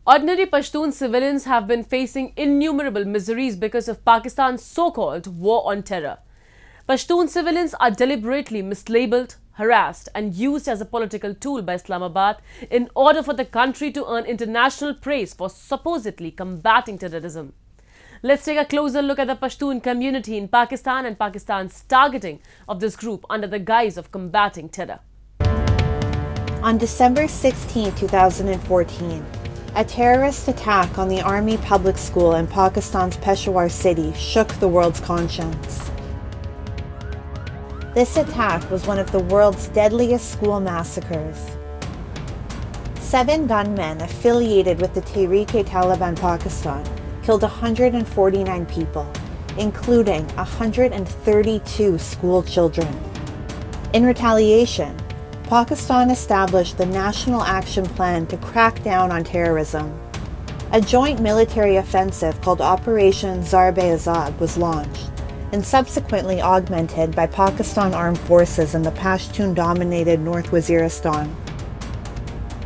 Ordinary Pashtun civilians have been facing innumerable miseries because of Pakistan's so-called war on terror. Pashtun civilians are deliberately mislabelled, harassed and used as a political tool by Islamabad in order for the country to earn international praise for supposedly combating terrorism. Let's take a closer look at the Pashtun community in Pakistan and Pakistan's targeting of this group under the guise of combating terror. On December 16, 2014, a terrorist attack on the Army Public School in Pakistan's Peshawar city shook the world's conscience. This attack was one of the world's deadliest school massacres. 7 gunmen affiliated with the Tehreek-e-Taliban Pakistan killed 149 people, including 132 school children. In retaliation, Pakistan established the National Action Plan to crack down on terrorism. A joint military offensive called Operation Zarb-e-Azab was launched and subsequently augmented by Pakistan Armed Forces in the Pashtun-dominated North Waziristan.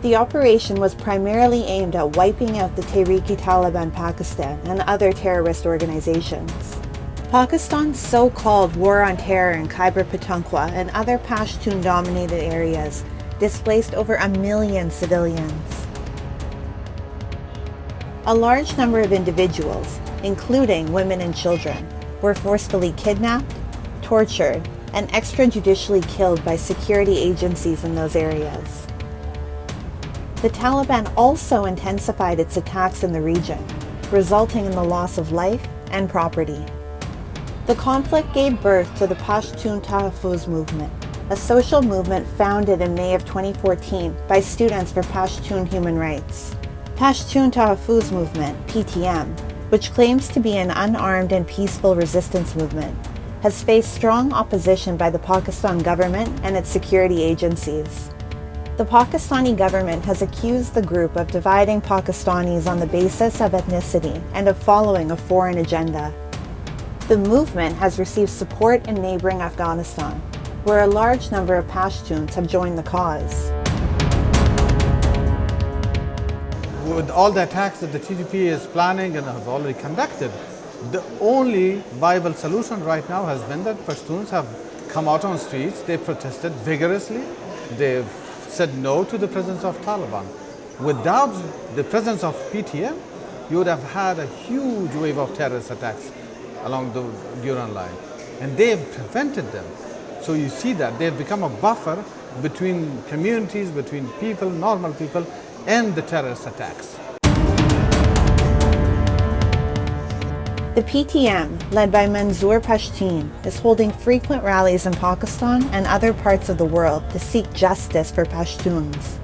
The operation was primarily aimed at wiping out the Tehreek-e-Taliban Pakistan and other terrorist organizations. Pakistan's so-called war on terror in Khyber Pakhtunkhwa and other Pashtun-dominated areas displaced over 1 million civilians. A large number of individuals, including women and children, were forcefully kidnapped, tortured, and extrajudicially killed by security agencies in those areas. The Taliban also intensified its attacks in the region, resulting in the loss of life and property. The conflict gave birth to the Pashtun Tahaffuz movement, a social movement founded in May of 2014 by Students for Pashtun Human Rights. Pashtun Tahaffuz movement, PTM, which claims to be an unarmed and peaceful resistance movement, has faced strong opposition by the Pakistan government and its security agencies. The Pakistani government has accused the group of dividing Pakistanis on the basis of ethnicity and of following a foreign agenda. The movement has received support in neighboring Afghanistan, where a large number of Pashtuns have joined the cause. With all the attacks that the TTP is planning and have already conducted, the only viable solution right now has been that Pashtuns have come out on streets, they protested vigorously, they've said no to the presence of Taliban. Without the presence of PTM, you would have had a huge wave of terrorist attacks along the Durand line, and they've prevented them. So you see that they've become a buffer between communities, between people, normal people, and the terrorist attacks. The PTM, led by Manzoor Pashtun, is holding frequent rallies in Pakistan and other parts of the world to seek justice for Pashtuns.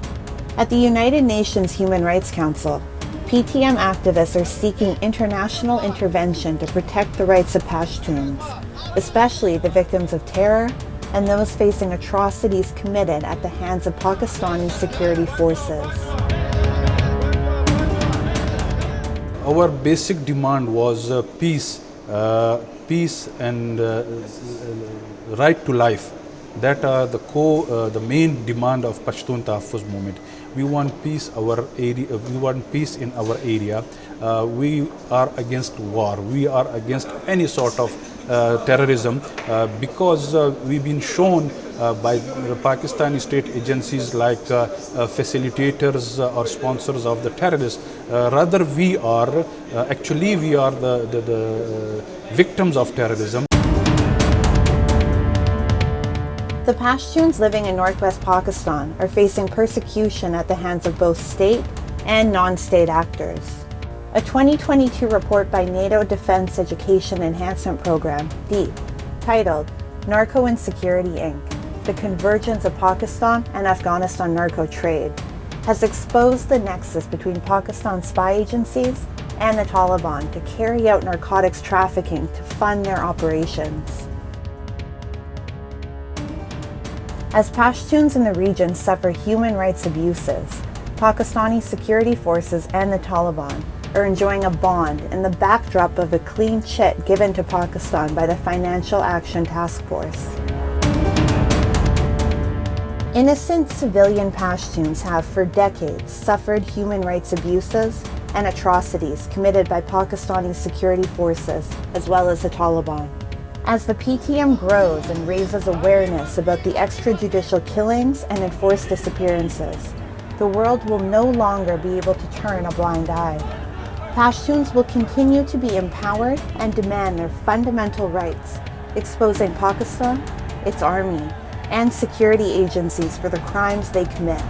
At the United Nations Human Rights Council, PTM activists are seeking international intervention to protect the rights of Pashtuns, especially the victims of terror and those facing atrocities committed at the hands of Pakistani security forces. Our basic demand was peace and right to life. That are the main demand of Pashtun Tahaffuz movement. We want peace in our area. We are against war. We are against any sort of terrorism because we've been shown by the Pakistani state agencies like facilitators or sponsors of the terrorists. Rather, we are the victims of terrorism. The Pashtuns living in northwest Pakistan are facing persecution at the hands of both state and non-state actors. A 2022 report by NATO Defense Education Enhancement Program, DEEP, titled Narco Insecurity Inc., The Convergence of Pakistan and Afghanistan Narco Trade, has exposed the nexus between Pakistan spy agencies and the Taliban to carry out narcotics trafficking to fund their operations. As Pashtuns in the region suffer human rights abuses, Pakistani security forces and the Taliban are enjoying a bond in the backdrop of a clean chit given to Pakistan by the Financial Action Task Force. Innocent civilian Pashtuns have for decades suffered human rights abuses and atrocities committed by Pakistani security forces as well as the Taliban. As the PTM grows and raises awareness about the extrajudicial killings and enforced disappearances, the world will no longer be able to turn a blind eye. Pashtuns will continue to be empowered and demand their fundamental rights, exposing Pakistan, its army, and security agencies for the crimes they commit.